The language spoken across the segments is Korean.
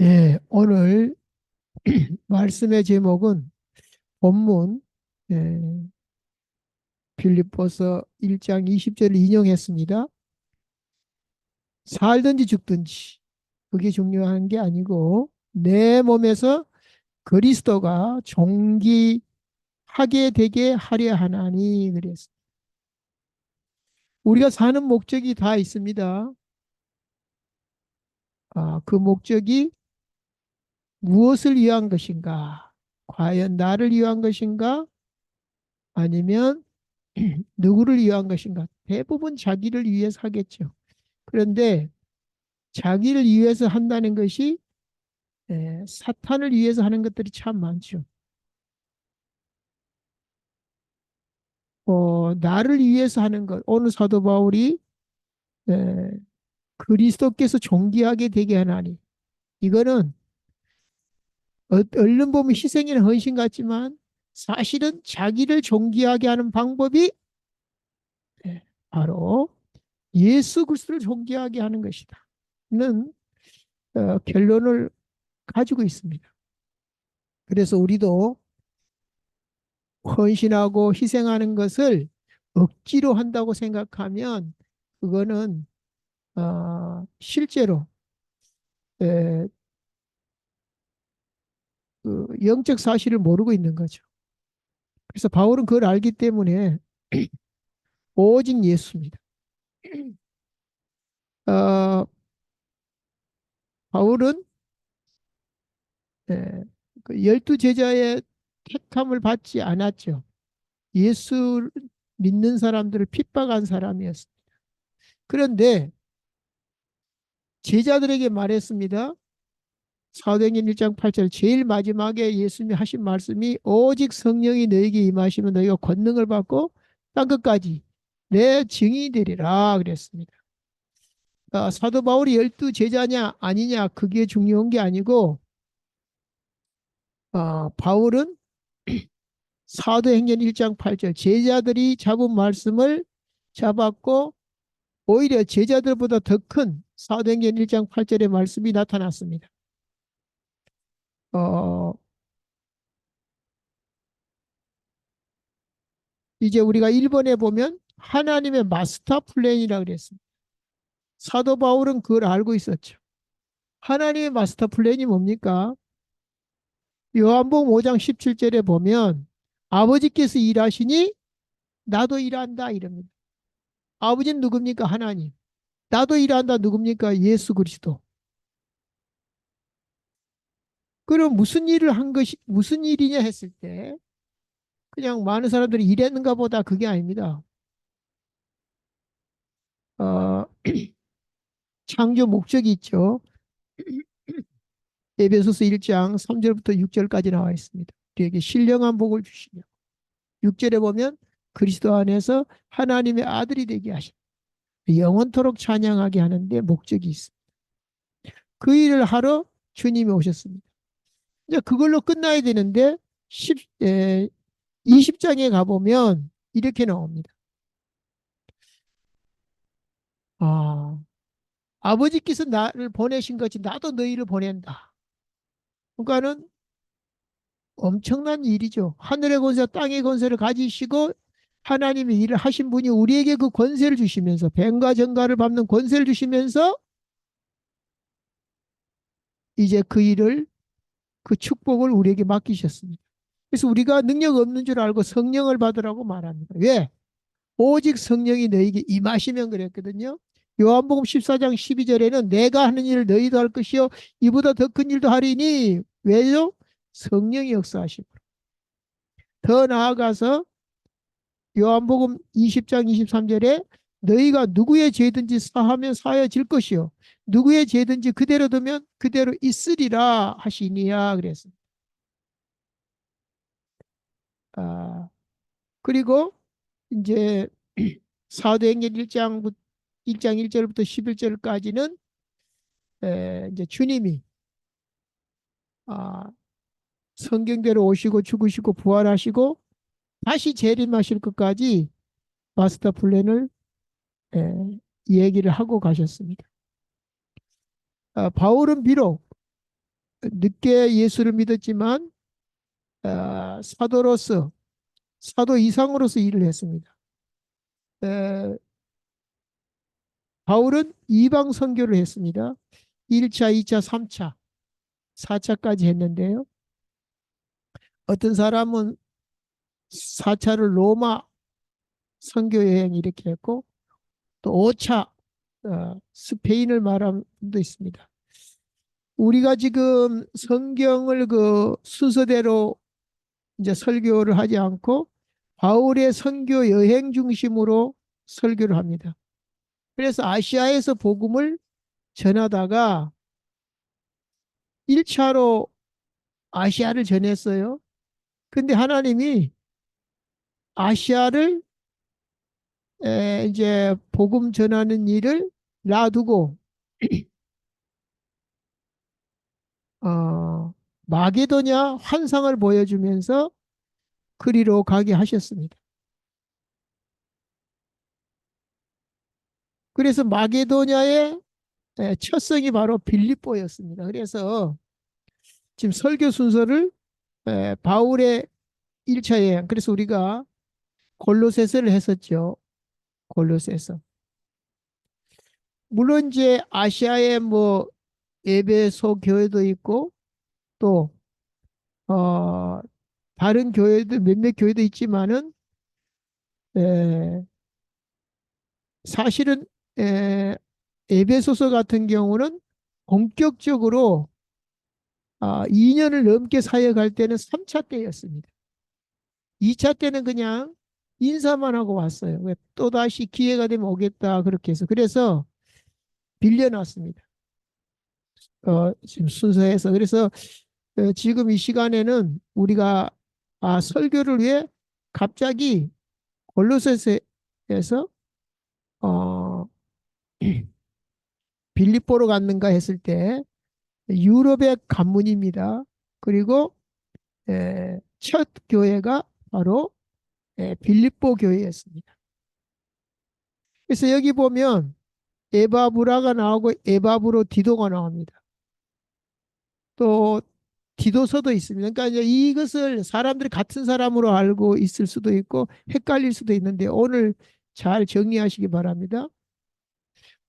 예, 오늘 말씀의 제목은 본문 예, 빌립보서 1장 20절을 인용했습니다. 살든지 죽든지 그게 중요한 게 아니고 내 몸에서 그리스도가 존귀하게 되게 하려 하나니 그랬습니다. 우리가 사는 목적이 다 있습니다. 그 목적이 무엇을 위한 것인가? 과연 나를 위한 것인가? 아니면 누구를 위한 것인가? 대부분 자기를 위해서 하겠죠. 그런데 자기를 위해서 한다는 것이 사탄을 위해서 하는 것들이 참 많죠. 나를 위해서 하는 것. 오늘 사도 바울이 에, 그리스도께서 존귀하게 되게 하나니 이거는 얼른 보면 희생이나 헌신 같지만 사실은 자기를 존귀하게 하는 방법이 에, 바로 예수 그리스도를 존귀하게 하는 것이다. 는 결론을 가지고 있습니다. 그래서 우리도 헌신하고 희생하는 것을 억지로 한다고 생각하면 그거는 실제로 에, 그 영적 사실을 모르고 있는 거죠. 그래서 바울은 그걸 알기 때문에 오직 예수입니다. 어, 바울은 에, 그 열두 제자의 택함을 받지 않았죠. 예수 믿는 사람들을 핍박한 사람이었습니다. 그런데 제자들에게 말했습니다. 사도행전 1장 8절 제일 마지막에 예수님이 하신 말씀이 오직 성령이 너에게 임하시면 너희가 권능을 받고 땅 끝까지 내 증인이 되리라 그랬습니다. 사도 바울이 열두 제자냐 아니냐 그게 중요한 게 아니고 바울은 사도행전 1장 8절 제자들이 잡은 말씀을 잡았고 오히려 제자들보다 더 큰 사도행전 1장 8절의 말씀이 나타났습니다. 어, 이제 우리가 1번에 보면 하나님의 마스터 플랜이라고 그랬습니다. 사도 바울은 그걸 알고 있었죠. 하나님의 마스터 플랜이 뭡니까? 요한복음 5장 17절에 보면 아버지께서 일하시니 나도 일한다 이럽니다. 아버지는 누굽니까? 하나님. 나도 일한다 누굽니까? 예수 그리스도. 그럼 무슨 일을 한 것이 무슨 일이냐 했을 때 그냥 많은 사람들이 일했는가 보다 그게 아닙니다. 어, 창조 목적이 있죠. 에베소서 1장 3절부터 6절까지 나와 있습니다. 우리에게 신령한 복을 주시며 6절에 보면 그리스도 안에서 하나님의 아들이 되게 하신 영원토록 찬양하게 하는데 목적이 있습니다. 그 일을 하러 주님이 오셨습니다. 이제 그걸로 끝나야 되는데 20장에 가보면 이렇게 나옵니다. 아, 아버지께서 나를 보내신 것이 나도 너희를 보낸다. 그러니까는 엄청난 일이죠. 하늘의 권세, 땅의 권세를 가지시고 하나님의 일을 하신 분이 우리에게 그 권세를 주시면서 뱀과 정갈을 밟는 권세를 주시면서 이제 그 일을 그 축복을 우리에게 맡기셨습니다. 그래서 우리가 능력 없는 줄 알고 성령을 받으라고 말합니다. 왜? 오직 성령이 너에게 임하시면 그랬거든요. 요한복음 14장 12절에는 내가 하는 일을 너희도 할 것이요 이보다 더 큰 일도 하리니 왜요? 성령이 역사하시고 더 나아가서 요한복음 20장 23절에 너희가 누구의 죄든지 사하면 사하여질 것이요 누구의 죄든지 그대로 두면 그대로 있으리라 하시니야 그랬습니다. 아, 그리고 이제 사도행전 1장 1절부터 11절까지는 이제 주님이 아, 성경대로 오시고 죽으시고 부활하시고 다시 재림하실 것까지 마스터 플랜을 얘기를 하고 가셨습니다. 바울은 비록 늦게 예수를 믿었지만 사도로서 사도 이상으로서 일을 했습니다. 에, 바울은 이방 선교를 했습니다. 1차, 2차, 3차, 4차까지 했는데요. 어떤 사람은 4차를 로마 선교 여행 이렇게 했고 또 5차 스페인을 말한 분도 있습니다. 우리가 지금 성경을 그 순서대로 이제 설교를 하지 않고 바울의 선교 여행 중심으로 설교를 합니다. 그래서 아시아에서 복음을 전하다가 1차로 아시아를 전했어요. 근데 하나님이 아시아를 이제 복음 전하는 일을 놔두고 어, 마게도냐 환상을 보여주면서 그리로 가게 하셨습니다. 그래서 마게도냐의 첫 성이 바로 빌립보였습니다. 그래서 지금 설교 순서를 바울의 1차 여행, 그래서 우리가 골로새서를 했었죠. 골로새서. 물론 이제 아시아에 뭐 에베소 교회도 있고 또 어, 다른 교회도 몇몇 교회도 있지만은 에, 사실은 에베소서 같은 경우는 본격적으로 2년을 넘게 사역할 때는 3차 때였습니다. 2차 때는 그냥 인사만 하고 왔어요. 또다시 기회가 되면 오겠다 그렇게 해서 그래서 빌려놨습니다. 지금 순서에서 그래서 지금 이 시간에는 우리가 설교를 위해 갑자기 골로새서에서 어, 빌립보로 갔는가 했을 때 유럽의 관문입니다. 그리고 첫 교회가 바로 빌립보 교회였습니다. 그래서 여기 보면 에바브라가 나오고 에바브로 디도가 나옵니다. 또 디도서도 있습니다. 그러니까 이제 이것을 사람들이 같은 사람으로 알고 있을 수도 있고 헷갈릴 수도 있는데 오늘 잘 정리하시기 바랍니다.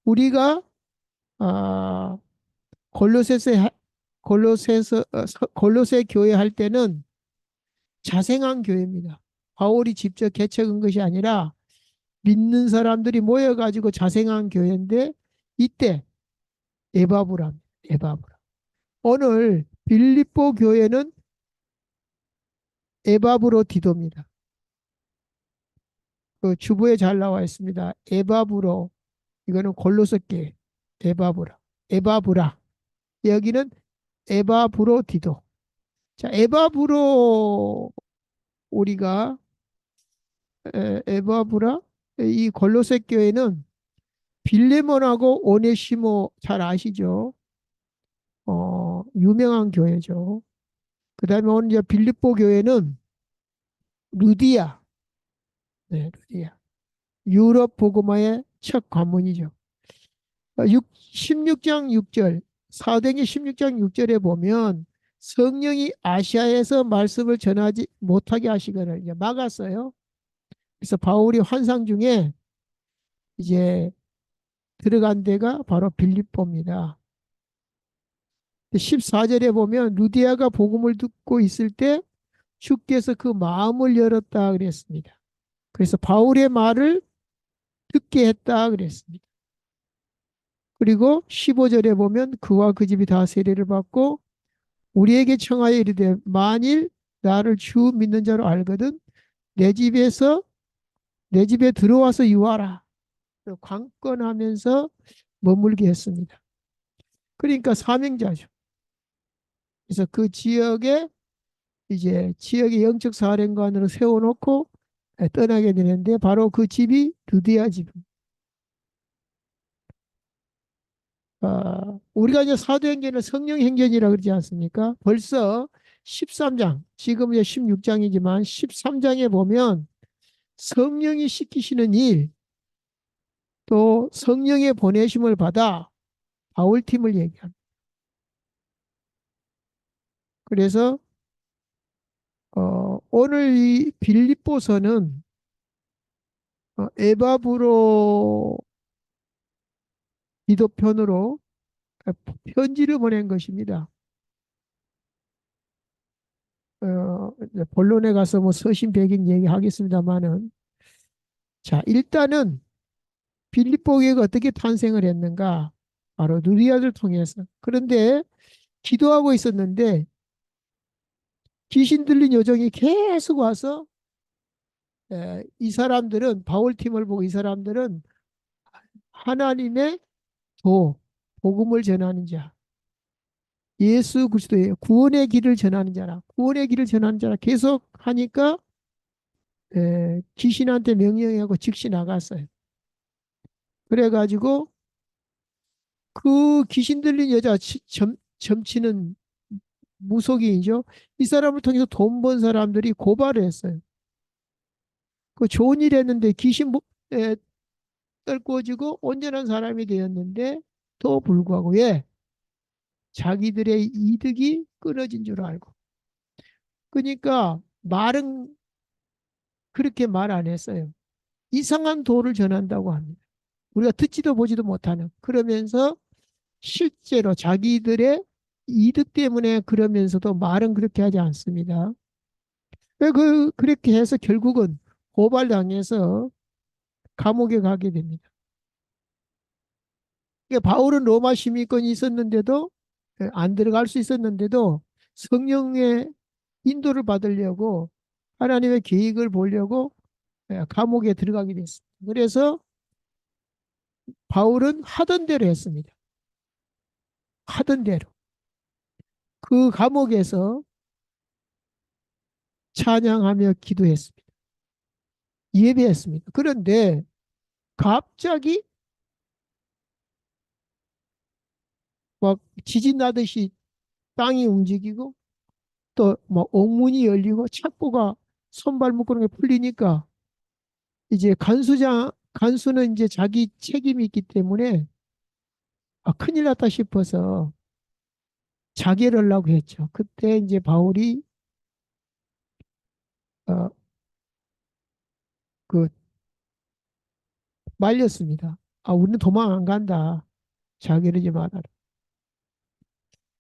우리가 아, 골로새서 골로새 교회 할 때는 자생한 교회입니다. 바울이 직접 개척한 것이 아니라 믿는 사람들이 모여가지고 자생한 교회인데 이때 에바브라, 에바브라. 오늘 빌립보 교회는 에바브로 디도입니다. 그 주보에 잘 나와 있습니다. 에바브로 이거는 골로새계 에바브라, 에바브라. 여기는 에바브로 디도. 자, 에바브로 우리가 에바브라 이 골로새 교회는 빌레몬하고 오네시모 잘 아시죠? 유명한 교회죠. 그 다음에 오늘 이제 빌립보 교회는 루디아, 네, 루디아. 유럽 복음화의 첫 관문이죠. 16장 6절, 사도행전 16장 6절에 보면 성령이 아시아에서 말씀을 전하지 못하게 하시거늘 이제 막았어요. 그래서 바울이 환상 중에 이제 들어간 데가 바로 빌립보입니다. 14절에 보면 루디아가 복음을 듣고 있을 때 주께서 그 마음을 열었다 그랬습니다. 그래서 바울의 말을 듣게 했다 그랬습니다. 그리고 15절에 보면 그와 그 집이 다 세례를 받고 우리에게 청하여 이르되 만일 나를 주 믿는 자로 알거든 내 집에서 내 집에 들어와서 유하라. 관건하면서 머물게 했습니다. 그러니까 사명자죠. 그래서 그 지역에 이제 지역의 영적 사령관으로 세워놓고 떠나게 되는데 바로 그 집이 루디아 집. 우리가 이제 사도행전을 성령행전이라 그러지 않습니까? 벌써 13장, 지금 이제 16장이지만 13장에 보면 성령이 시키시는 일, 또 성령의 보내심을 받아 바울팀을 얘기합니다. 그래서 오늘 이 빌립보서는 에바브로 기도편으로 편지를 보낸 것입니다. 이제 본론에 가서 뭐 서신 배경 얘기하겠습니다만은, 자, 일단은 빌립보 교회가 어떻게 탄생을 했는가? 바로 누리아를 통해서. 그런데 기도하고 있었는데 귀신 들린 요정이 계속 와서, 이 사람들은 바울 팀을 보고 이 사람들은 하나님의 도, 복음을 전하는 자, 예수 그리스도의 구원의 길을 전하는 자라, 구원의 길을 전하는 자라 계속 하니까 귀신한테 명령하고 즉시 나갔어요. 그래가지고 그 귀신 들린 여자 점치는 무속인이죠. 이 사람을 통해서 돈 번 사람들이 고발을 했어요. 그 좋은 일 했는데 떨궈지고 온전한 사람이 되었는데 또 불구하고 왜 자기들의 이득이 끊어진 줄 알고. 그러니까 말은 그렇게 말 안 했어요. 이상한 도를 전한다고 합니다. 우리가 듣지도 보지도 못하는. 그러면서 실제로 자기들의 이득 때문에 그러면서도 말은 그렇게 하지 않습니다. 그렇게 해서 결국은 고발당해서 감옥에 가게 됩니다. 그러니까 바울은 로마 시민권이 있었는데도, 안 들어갈 수 있었는데도 성령의 인도를 받으려고 하나님의 계획을 보려고 감옥에 들어가게 됐습니다. 그래서 바울은 하던 대로 했습니다. 하던 대로. 그 감옥에서 찬양하며 기도했습니다. 예배했습니다. 그런데 갑자기 막 지진 나듯이 땅이 움직이고 또 뭐 옥문이 열리고 창고가 손발 묶는 게 풀리니까 이제 간수는 이제 자기 책임이 있기 때문에 큰일 났다 싶어서 자결을 하려고 했죠. 그때 이제 바울이 어, 그 말렸습니다. 우리는 도망 안 간다. 자결하지 말아라.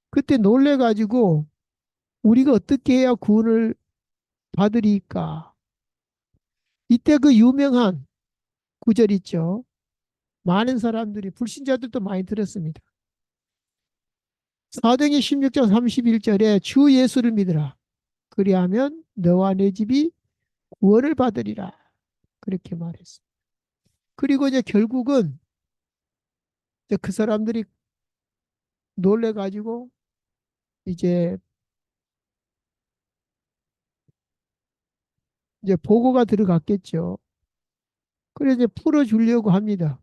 그때 놀래가지고 우리가 어떻게 해야 구원을 받으리까? 이때 그 유명한 구절 있죠. 많은 사람들이 불신자들도 많이 들었습니다. 사도행전 16장 31절에 주 예수를 믿으라. 그리하면 너와 내 집이 구원을 받으리라. 그렇게 말했습니다. 그리고 이제 결국은 이제 그 사람들이 놀래가지고 이제 보고가 들어갔겠죠. 그래서 이제 풀어주려고 합니다.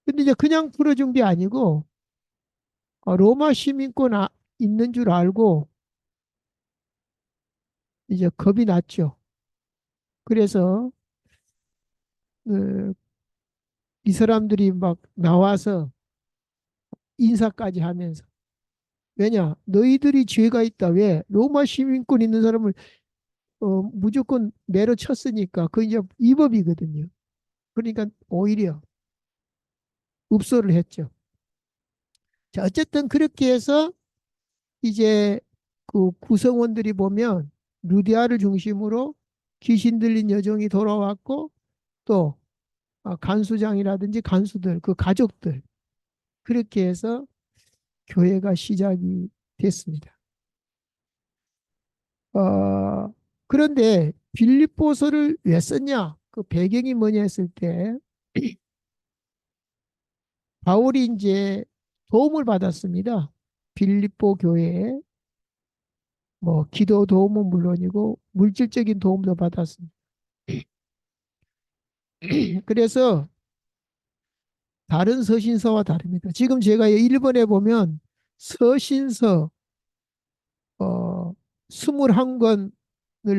근데 이제 그냥 풀어준 게 아니고 로마 시민권 있는 줄 알고 이제 겁이 났죠. 그래서 어, 이 사람들이 막 나와서 인사까지 하면서 왜냐 너희들이 죄가 있다 왜 로마 시민권 있는 사람을 무조건 내려쳤으니까 그 이제 위법이거든요. 그러니까 오히려 읍소를 했죠. 자 어쨌든 그렇게 해서 이제 그 구성원들이 보면 루디아를 중심으로 귀신 들린 여종이 돌아왔고 또 간수장이라든지 간수들 그 가족들 그렇게 해서 교회가 시작이 됐습니다. 그런데 빌립보서를 왜 썼냐? 그 배경이 뭐냐 했을 때 바울이 이제 도움을 받았습니다. 빌립보 교회에 뭐 기도 도움은 물론이고 물질적인 도움도 받았습니다. 그래서 다른 서신서와 다릅니다. 지금 제가 1번에 보면 서신서 21권을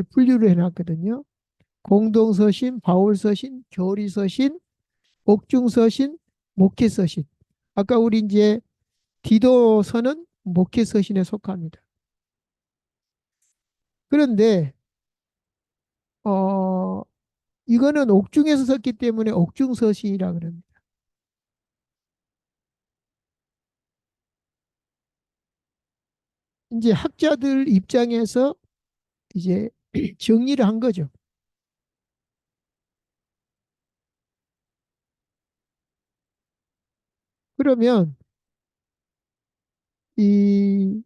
분류를 해놨거든요. 공동서신, 바울서신, 교리서신, 옥중서신, 목회서신. 아까 우리 이제 디도서는 목회 서신에 속합니다. 그런데 어, 이거는 옥중에서 썼기 때문에 옥중 서신이라 그럽니다. 이제 학자들 입장에서 이제 정리를 한 거죠. 그러면 이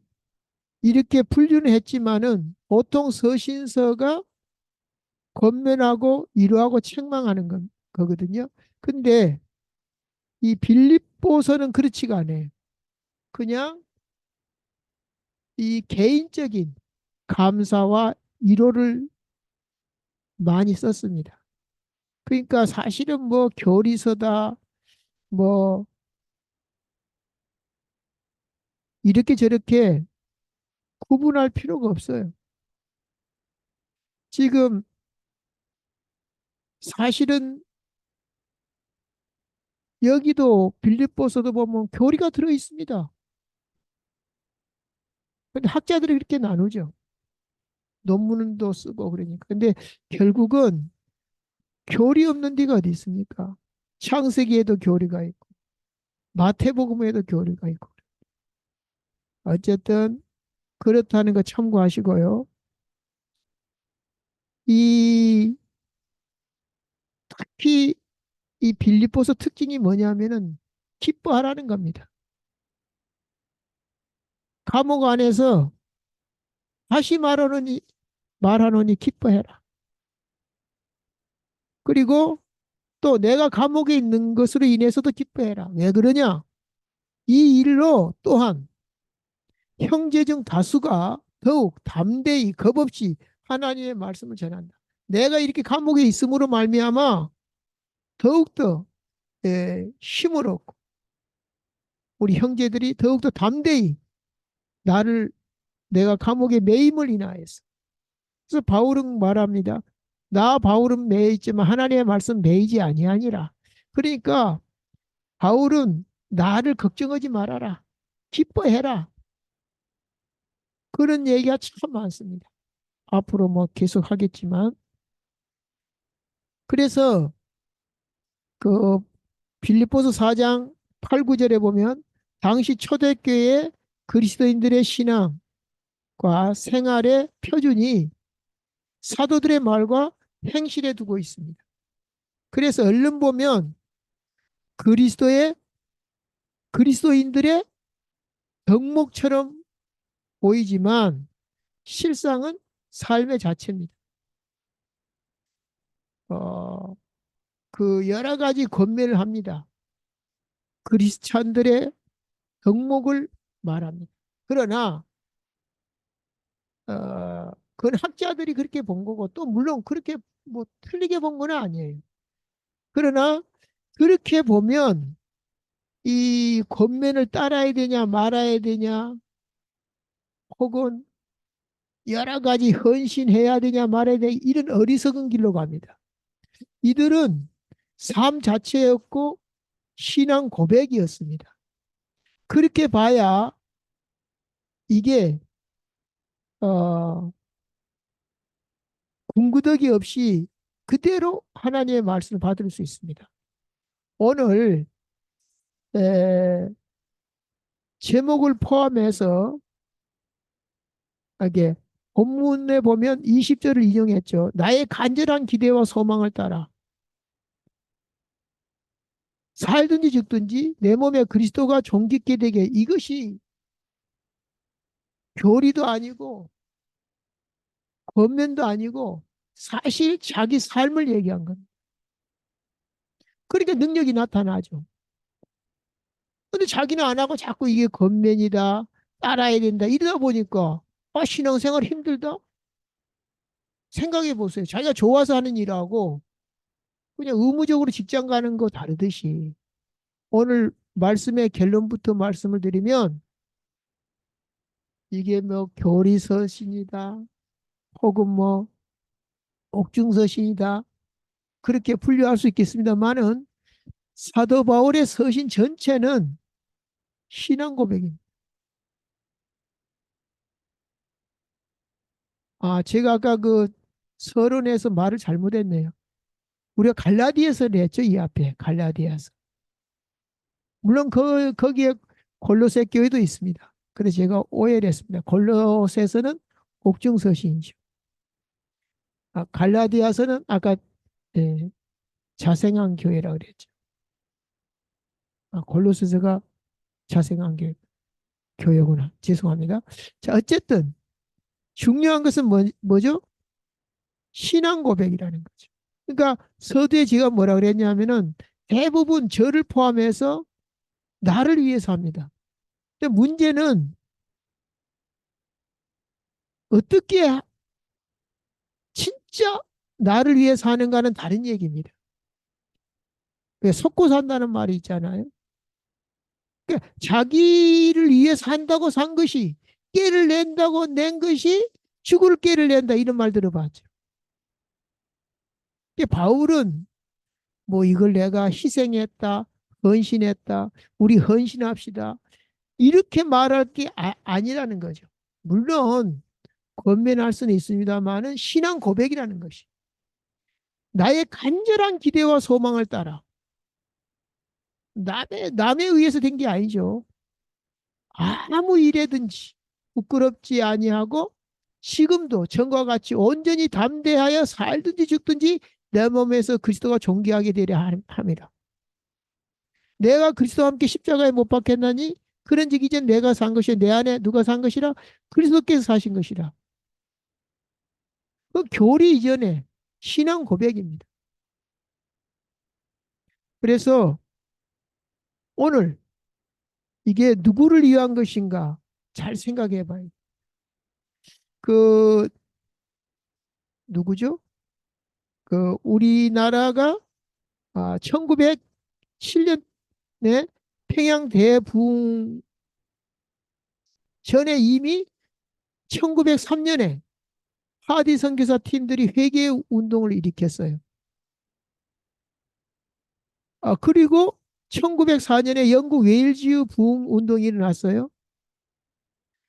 이렇게 분류는 했지만은 보통 서신서가 권면하고 위로하고 책망하는 거거든요. 근데 이 빌립보서는 그렇지가 않아요. 그냥 이 개인적인 감사와 위로를 많이 썼습니다. 그러니까 사실은 뭐 교리서다 뭐 이렇게 저렇게 구분할 필요가 없어요. 지금 사실은 여기도 빌립보서도 보면 교리가 들어 있습니다. 근데 학자들이 그렇게 나누죠. 논문도 쓰고 그러니까. 근데 결국은 교리 없는 데가 어디 있습니까? 창세기에도 교리가 있고 마태복음에도 교리가 있고. 어쨌든 그렇다는 거 참고하시고요. 이 특히 이 빌립보서 특징이 뭐냐면은 기뻐하라는 겁니다. 감옥 안에서 다시 말하노니 기뻐해라. 그리고 또 내가 감옥에 있는 것으로 인해서도 기뻐해라. 왜 그러냐? 이 일로 또한 형제 중 다수가 더욱 담대히 겁없이 하나님의 말씀을 전한다. 내가 이렇게 감옥에 있음으로 말미암아 더욱더 힘을 얻고 우리 형제들이 더욱더 담대히 나를 내가 감옥에 매임을 인하여서 그래서 바울은 말합니다. 나 바울은 매여 있지만 하나님의 말씀 매이지 아니하니라. 그러니까 바울은 나를 걱정하지 말아라. 기뻐해라. 그런 얘기가 참 많습니다. 앞으로 뭐 계속 하겠지만 그래서 그 빌립보서 4장 8, 9절에 보면 당시 초대교회 그리스도인들의 신앙과 생활의 표준이 사도들의 말과 행실에 두고 있습니다. 그래서 얼른 보면 그리스도의 그리스도인들의 덕목처럼 보이지만 실상은 삶의 자체입니다. 어, 그 여러 가지 권면을 합니다. 크리스찬들의 덕목을 말합니다. 그러나 그건 학자들이 그렇게 본 거고 또 물론 그렇게 뭐 틀리게 본 건 아니에요. 그러나 그렇게 보면 이 권면을 따라야 되냐 말아야 되냐 혹은 여러 가지 헌신해야 되냐 말아야 되냐 이런 어리석은 길로 갑니다. 이들은 삶 자체였고 신앙 고백이었습니다. 그렇게 봐야 이게 어, 군구덕이 없이 그대로 하나님의 말씀을 받을 수 있습니다. 오늘 에, 제목을 포함해서 이게 본문에 보면 20절을 인용했죠. 나의 간절한 기대와 소망을 따라 살든지 죽든지 내 몸에 그리스도가 존귀케 되게 이것이 교리도 아니고 권면도 아니고 사실 자기 삶을 얘기한 겁니다. 그러니까 능력이 나타나죠. 근데 자기는 안 하고 자꾸 이게 권면이다, 따라야 된다 이러다 보니까 신앙생활 힘들다? 생각해 보세요. 자기가 좋아서 하는 일하고 그냥 의무적으로 직장 가는 거 다르듯이 오늘 말씀의 결론부터 말씀을 드리면 이게 뭐 교리서신이다 혹은 뭐 옥중서신이다 그렇게 분류할 수 있겠습니다만은 사도 바울의 서신 전체는 신앙 고백입니다. 제가 아까 그 서론에서 말을 잘못했네요. 우리가 갈라디아서를 했죠, 이 앞에. 갈라디아서. 물론 거기에 골로새 교회도 있습니다. 그래서 제가 오해를 했습니다. 골로새서는 옥중서신이죠. 갈라디아서는 아까 예, 자생한 교회라고 그랬죠. 골로새서가 자생한 교회구나. 죄송합니다. 자, 어쨌든 중요한 것은 뭐죠? 신앙 고백이라는 거죠. 그러니까 서두에 제가 뭐라 그랬냐면은 대부분 저를 포함해서 나를 위해서 합니다. 근데 문제는 어떻게 진짜 나를 위해 사는가는 다른 얘기입니다. 왜 속고 산다는 말이 있잖아요. 그러니까 자기를 위해 산다고 산 것이 깨를 낸다고 낸 것이 죽을 깨를 낸다 이런 말 들어봤죠. 바울은 뭐 이걸 내가 희생했다, 헌신했다, 우리 헌신합시다 이렇게 말할 게 아니라는 거죠. 물론 권면할 수는 있습니다만은 신앙 고백이라는 것이 나의 간절한 기대와 소망을 따라 남에 의해서 된 게 아니죠. 아무 일에든지 부끄럽지 아니하고 지금도 전과 같이 온전히 담대하여 살든지 죽든지 내 몸에서 그리스도가 존귀하게 되려 함이라. 내가 그리스도와 함께 십자가에 못 박혔나니 그런즉 이제 내가 산 것이 내 안에 누가 산 것이라 그리스도께서 사신 것이라. 그 교리 이전에 신앙 고백입니다. 그래서 오늘 이게 누구를 위한 것인가 잘 생각해 봐요. 그 누구죠? 그 우리나라가 1907년에 평양 대부흥 전에 이미 1903년에 하디 선교사 팀들이 회개 운동을 일으켰어요. 그리고 1904년에 영국 웨일즈 부흥 운동이 일어났어요.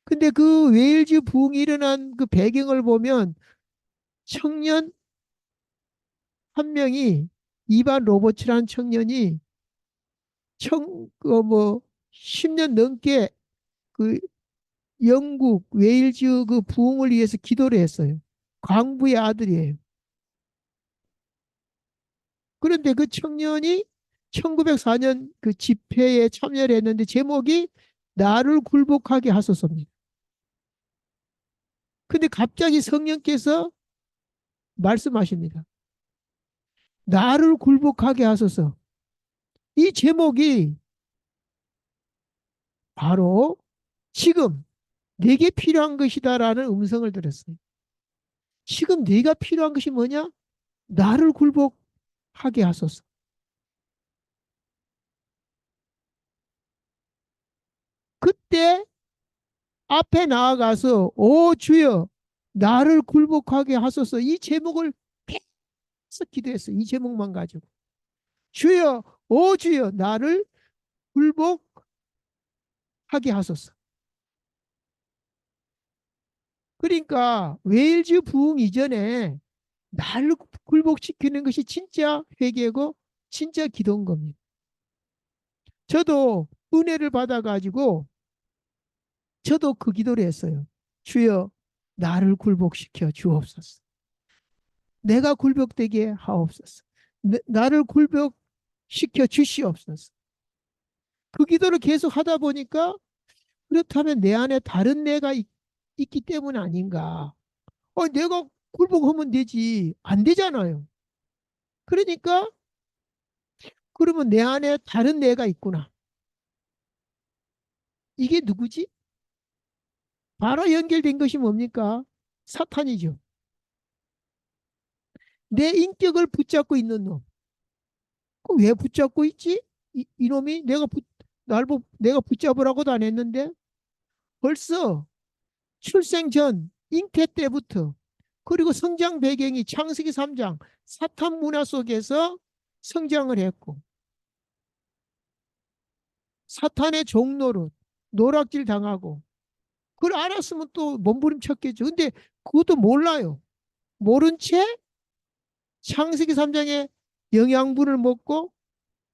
근데 그 웨일즈 부흥이 일어난 그 배경을 보면 청년 한 명이 이반 로버츠라는 청년이 뭐 10년 넘게 그 영국 웨일즈 그 부흥을 위해서 기도를 했어요. 광부의 아들이에요. 그런데 그 청년이 1904년 그 집회에 참여를 했는데 제목이 나를 굴복하게 하소서입니다. 근데 갑자기 성령께서 말씀하십니다. 나를 굴복하게 하소서. 이 제목이 바로 지금 내게 필요한 것이다라는 음성을 들었어요. 지금 네가 필요한 것이 뭐냐? 나를 굴복하게 하소서. 그때 앞에 나아가서 오 주여 나를 굴복하게 하소서 이 제목을 계속 기도했어요. 이 제목만 가지고 주여 오 주여 나를 굴복하게 하소서. 그러니까 웨일즈 부흥 이전에 나를 굴복시키는 것이 진짜 회개고 진짜 기도인 겁니다. 저도 은혜를 받아가지고 저도 그 기도를 했어요. 주여 나를 굴복시켜 주옵소서. 내가 굴복되게 하옵소서. 나를 굴복시켜 주시옵소서. 그 기도를 계속 하다 보니까 그렇다면 내 안에 다른 내가 있기 때문 아닌가. 내가 굴복하면 되지. 안 되잖아요. 그러니까 그러면 내 안에 다른 내가 있구나. 이게 누구지? 바로 연결된 것이 뭡니까? 사탄이죠. 내 인격을 붙잡고 있는 놈. 왜 붙잡고 있지? 이놈이 내가 붙잡으라고도 안 했는데 벌써 출생 전 잉태 때부터 그리고 성장 배경이 창세기 3장 사탄 문화 속에서 성장을 했고 사탄의 종로로 노락질 당하고 그걸 알았으면 또 몸부림쳤겠죠. 근데 그것도 몰라요. 모른 채 창세기 3장의 영양분을 먹고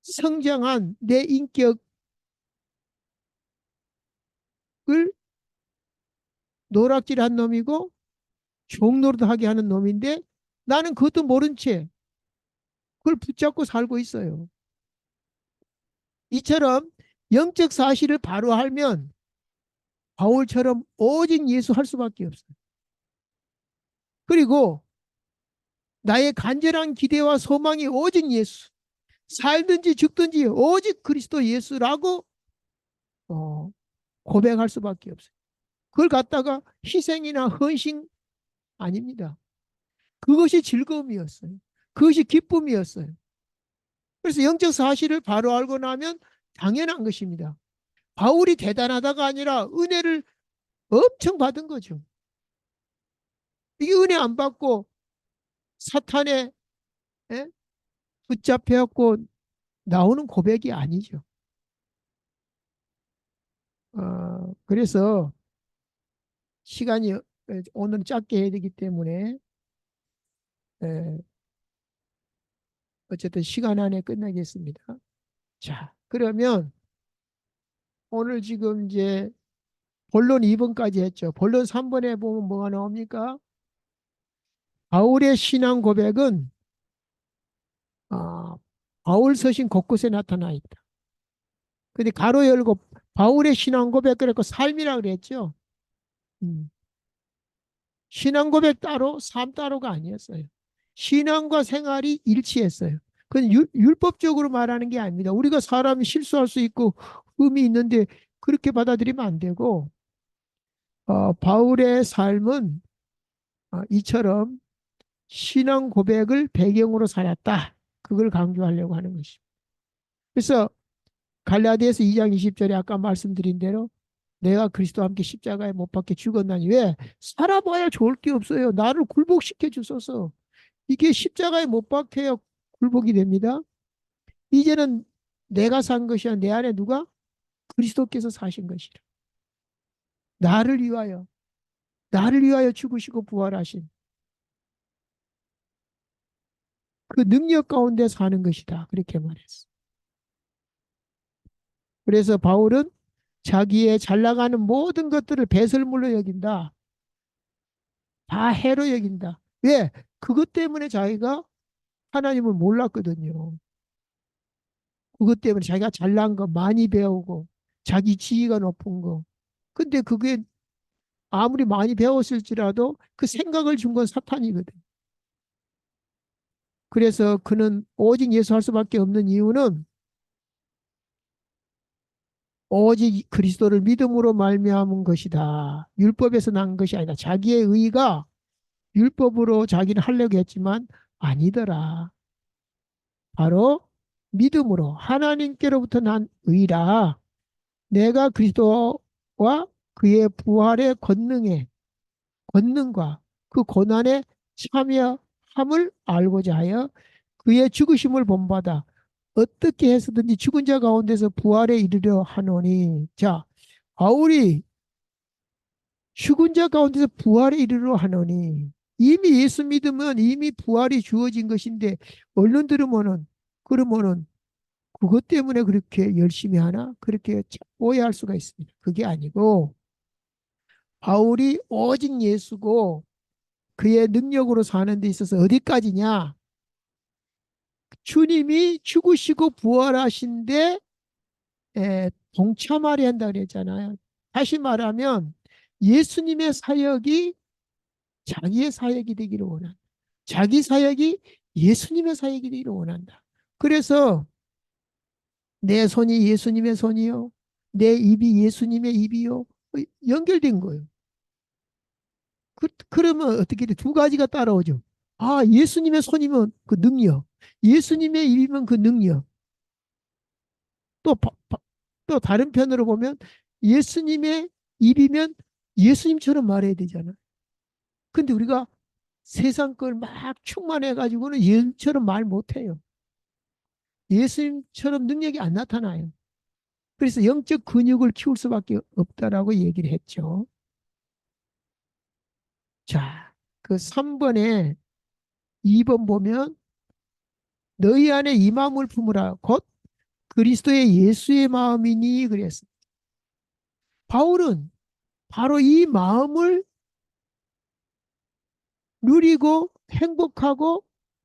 성장한 내 인격을 노락질한 놈이고 종노릇하게 하는 놈인데 나는 그것도 모른 채 그걸 붙잡고 살고 있어요. 이처럼 영적 사실을 바로 알면 바울처럼 오직 예수 할 수밖에 없어요. 그리고 나의 간절한 기대와 소망이 오직 예수. 살든지 죽든지 오직 그리스도 예수라고 어, 고백할 수밖에 없어요. 그걸 갖다가 희생이나 헌신 아닙니다. 그것이 즐거움이었어요. 그것이 기쁨이었어요. 그래서 영적 사실을 바로 알고 나면 당연한 것입니다. 바울이 대단하다가 아니라 은혜를 엄청 받은 거죠. 이게 은혜 안 받고 사탄에 예? 붙잡혀갖고 나오는 고백이 아니죠. 그래서 시간이 오늘 짧게 해야 되기 때문에 에, 어쨌든 시간 안에 끝나겠습니다. 자, 그러면 오늘 지금 이제 본론 2번까지 했죠. 본론 3번에 보면 뭐가 나옵니까? 바울의 신앙 고백은 아, 바울 서신 곳곳에 나타나 있다. 근데 가로 열고 바울의 신앙 고백 그랬고 삶이라 그랬죠. 음. 신앙 고백 따로 삶 따로가 아니었어요. 신앙과 생활이 일치했어요. 그건 율법적으로 말하는 게 아닙니다. 우리가 사람이 실수할 수 있고 흠이 있는데 그렇게 받아들이면 안 되고 바울의 삶은 이처럼 신앙 고백을 배경으로 살았다. 그걸 강조하려고 하는 것입니다. 그래서 갈라디아서 2장 20절에 아까 말씀드린 대로 내가 그리스도와 함께 십자가에 못 박혀 죽었나니 왜? 살아봐야 좋을 게 없어요. 나를 굴복시켜 주소서. 이게 십자가에 못 박혀야 굴복이 됩니다. 이제는 내가 산 것이 아니라 내 안에 누가? 그리스도께서 사신 것이라. 나를 위하여 나를 위하여 죽으시고 부활하신 그 능력 가운데 사는 것이다. 그렇게 말했어. 그래서 바울은 자기의 잘 나가는 모든 것들을 배설물로 여긴다. 다 해로 여긴다. 왜? 그것 때문에 자기가 하나님을 몰랐거든요. 그것 때문에 자기가 잘난 거 많이 배우고 자기 지위가 높은 거. 근데 그게 아무리 많이 배웠을지라도 그 생각을 준 건 사탄이거든. 그래서 그는 오직 예수 할 수밖에 없는 이유는 오직 그리스도를 믿음으로 말미암은 것이다. 율법에서 난 것이 아니다. 자기의 의가 율법으로 자기는 하려고 했지만 아니더라. 바로 믿음으로 하나님께로부터 난 의라. 내가 그리스도와 그의 부활의 권능과 그 고난에 참여함을 알고자 하여 그의 죽으심을 본받아 어떻게 해서든지 죽은 자 가운데서 부활에 이르려 하노니. 자, 바울이 죽은 자 가운데서 부활에 이르려 하노니 이미 예수 믿으면 이미 부활이 주어진 것인데 얼른 들으면은 그러면은 그것 때문에 그렇게 열심히 하나? 그렇게 오해할 수가 있습니다. 그게 아니고 바울이 오직 예수고 그의 능력으로 사는 데 있어서 어디까지냐? 주님이 죽으시고 부활하신데 동참하려 한다 그랬잖아요. 다시 말하면 예수님의 사역이 자기의 사역이 되기를 원한다. 자기 사역이 예수님의 사역이 되기를 원한다. 그래서 내 손이 예수님의 손이요. 내 입이 예수님의 입이요. 연결된 거예요. 그러면 어떻게 돼? 두 가지가 따라오죠. 아, 예수님의 손이면 그 능력. 예수님의 입이면 그 능력. 또, 또 다른 편으로 보면 예수님의 입이면 예수님처럼 말해야 되잖아. 근데 우리가 세상 걸 막 충만해가지고는 예수님처럼 말 못해요. 예수님처럼 능력이 안 나타나요. 그래서 영적 근육을 키울 수밖에 없다라고 얘기를 했죠. 자, 그 3번에 2번 보면 너희 안에 이 마음을 품으라. 곧 그리스도의 예수의 마음이니 그랬어. 바울은 바로 이 마음을 누리고 행복하고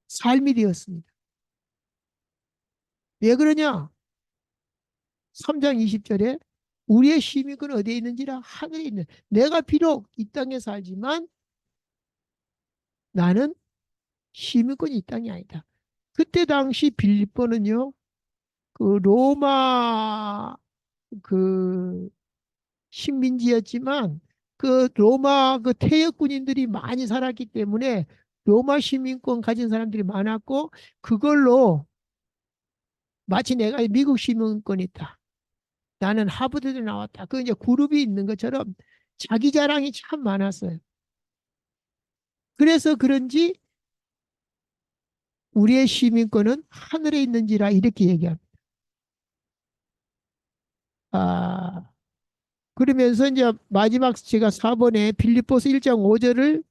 삶이 되었습니다. 왜 그러냐? 3장 20절에 우리의 시민권 어디에 있는지라 하늘에 있는 내가 비록 이 땅에 살지만 나는 시민권이 이 땅이 아니다. 그때 당시 빌립보는요. 그 로마 그 식민지였지만 그 로마 그 퇴역 군인들이 많이 살았기 때문에 로마 시민권 가진 사람들이 많았고 그걸로 마치 내가 미국 시민권이 있다. 나는 하버드에 나왔다. 그 이제 그룹이 있는 것처럼 자기 자랑이 참 많았어요. 그래서 그런지 우리의 시민권은 하늘에 있는지라 이렇게 얘기합니다. 아, 그러면서 이제 마지막 제가 4번에 빌립보서 1장 5절을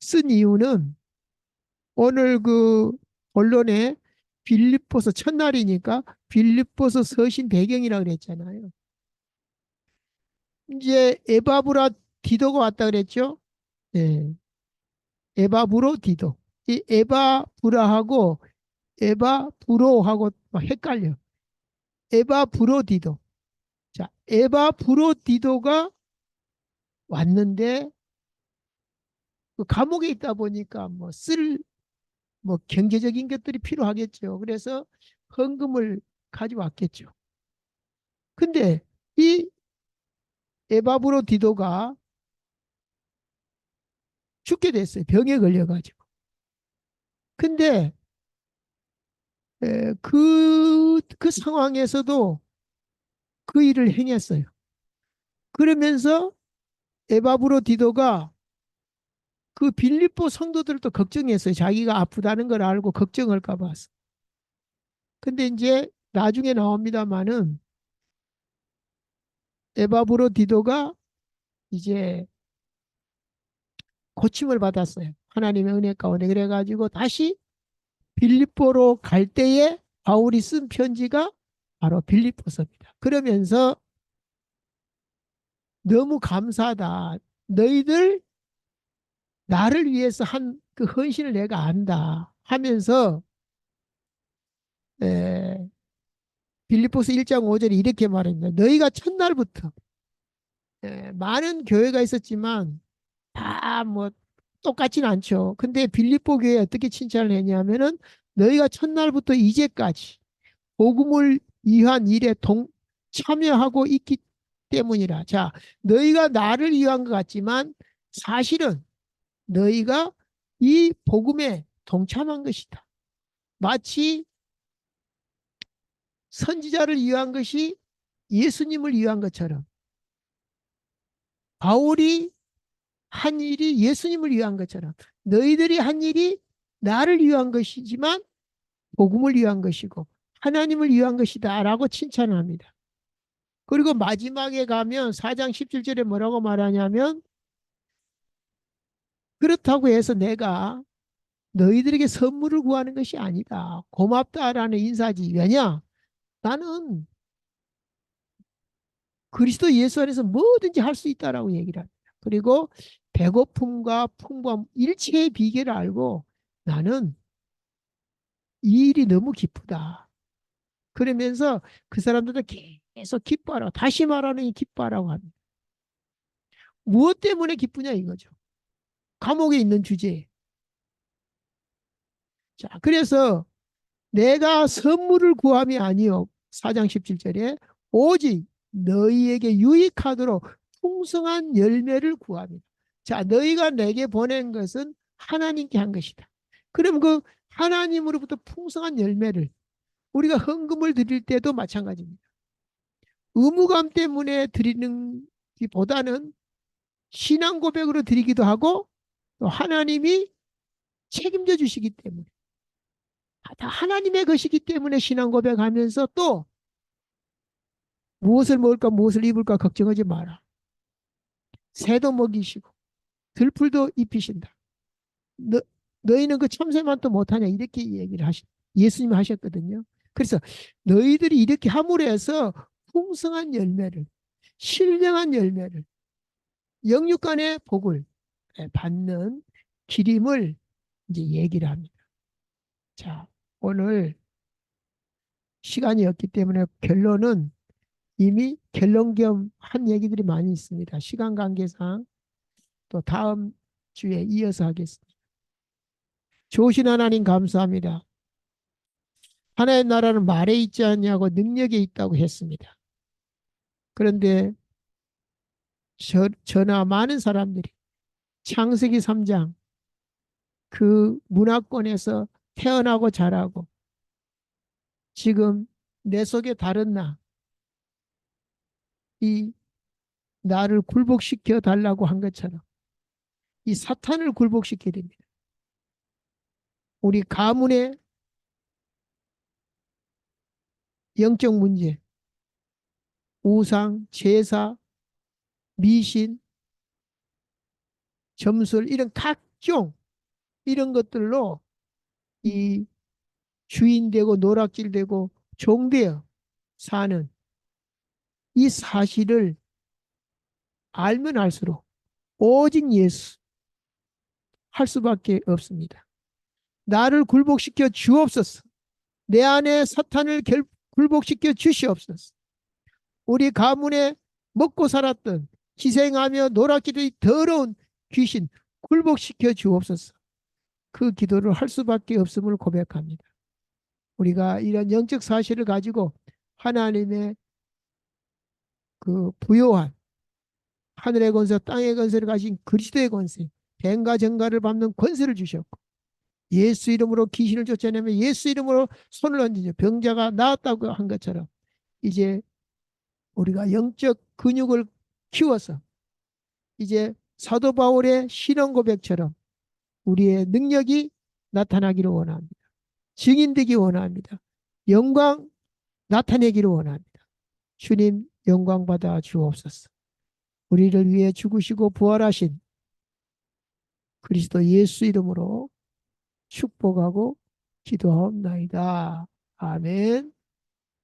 쓴 이유는 오늘 그 본론에 빌립보서 첫날이니까 빌립보서 서신 배경이라고 그랬잖아요. 이제 에바브라 디도가 왔다 그랬죠. 네. 에바브로 디도. 이 에바브라하고 에바브로하고 막 헷갈려. 에바브로 디도. 자, 에바브로 디도가 왔는데 그 감옥에 있다 보니까 뭐 경제적인 것들이 필요하겠죠. 그래서 헌금을 가져왔겠죠. 근데 이 에바브로 디도가 죽게 됐어요. 병에 걸려가지고. 근데 그 상황에서도 그 일을 행했어요. 그러면서 에바브로 디도가 그 빌립보 성도들도 걱정했어요. 자기가 아프다는 걸 알고 걱정할까 봐서. 근데 이제 나중에 나옵니다마는 에바브로 디도가 이제 고침을 받았어요. 하나님의 은혜 가운데. 그래가지고 다시 빌립보로 갈 때에 바울이 쓴 편지가 바로 빌립보서입니다. 그러면서 너무 감사하다. 너희들 나를 위해서 한 그 헌신을 내가 안다 하면서 에, 빌립보서 1장 5절에 이렇게 말합니다. 너희가 첫날부터 많은 교회가 있었지만 다 뭐 똑같진 않죠. 근데 빌립보 교회 어떻게 칭찬을 했냐면은 너희가 첫날부터 이제까지 복음을 위한 일에 참여하고 있기 때문이라. 자, 너희가 나를 위한 것 같지만 사실은 너희가 이 복음에 동참한 것이다. 마치 선지자를 위한 것이 예수님을 위한 것처럼 바울이 한 일이 예수님을 위한 것처럼 너희들이 한 일이 나를 위한 것이지만 복음을 위한 것이고 하나님을 위한 것이다 라고 칭찬을 합니다. 그리고 마지막에 가면 4장 17절에 뭐라고 말하냐면 그렇다고 해서 내가 너희들에게 선물을 구하는 것이 아니다. 고맙다라는 인사지. 왜냐? 나는 그리스도 예수 안에서 뭐든지 할 수 있다라고 얘기를 합니다. 그리고 배고픔과 풍부함 일체의 비결을 알고 나는 이 일이 너무 기쁘다. 그러면서 그 사람들도 계속 기뻐하라고 다시 말하는 이 기뻐하라고 합니다. 무엇 때문에 기쁘냐 이거죠. 감옥에 있는 주제에. 자, 그래서 내가 선물을 구함이 아니요. 4장 17절에 오직 너희에게 유익하도록 풍성한 열매를 구합니다. 자, 너희가 내게 보낸 것은 하나님께 한 것이다. 그럼 그 하나님으로부터 풍성한 열매를 우리가 헌금을 드릴 때도 마찬가지입니다. 의무감 때문에 드리는 것보다는 신앙 고백으로 드리기도 하고 또 하나님이 책임져 주시기 때문에 다 하나님의 것이기 때문에 신앙 고백하면서 또 무엇을 먹을까 무엇을 입을까 걱정하지 마라. 새도 먹이시고 들풀도 입히신다. 너희는 그 참새만도 못하냐 이렇게 얘기를 예수님이 하셨거든요. 그래서 너희들이 이렇게 함으로 해서 풍성한 열매를, 신령한 열매를, 영육간의 복을 받는 기림을 이제 얘기를 합니다. 자, 오늘 시간이 없기 때문에 결론은 이미 결론 겸 한 얘기들이 많이 있습니다. 시간 관계상 또 다음 주에 이어서 하겠습니다. 좋으신 하나님 감사합니다. 하나의 나라는 말에 있지 않냐고 능력에 있다고 했습니다. 그런데 저나 많은 사람들이 창세기 3장 그 문화권에서 태어나고 자라고 지금 내 속에 다른 이 나를 굴복시켜 달라고 한 것처럼 이 사탄을 굴복시켜야 됩니다. 우리 가문의 영적 문제, 우상, 제사, 미신, 점술 이런 각종 이런 것들로 이 주인되고 노락질되고 종되어 사는 이 사실을 알면 알수록 오직 예수 할 수밖에 없습니다. 나를 굴복시켜 주옵소서. 내 안에 사탄을 굴복시켜 주시옵소서. 우리 가문에 먹고 살았던 희생하며 노랗기의 더러운 귀신 굴복시켜 주옵소서. 그 기도를 할 수밖에 없음을 고백합니다. 우리가 이런 영적 사실을 가지고 하나님의 그 부요한 하늘의 권세, 땅의 권세를 가진 그리스도의 권세, 뱀과 정갈을 밟는 권세를 주셨고 예수 이름으로 귀신을 쫓아내며 예수 이름으로 손을 얹으며 병자가 나았다고 한 것처럼 이제 우리가 영적 근육을 키워서 이제 사도 바울의 신앙 고백처럼 우리의 능력이 나타나기를 원합니다. 증인되기 원합니다. 영광 나타내기를 원합니다. 주님 영광 받아 주옵소서. 우리를 위해 죽으시고 부활하신 그리스도 예수 이름으로 축복하고 기도하옵나이다. 아멘.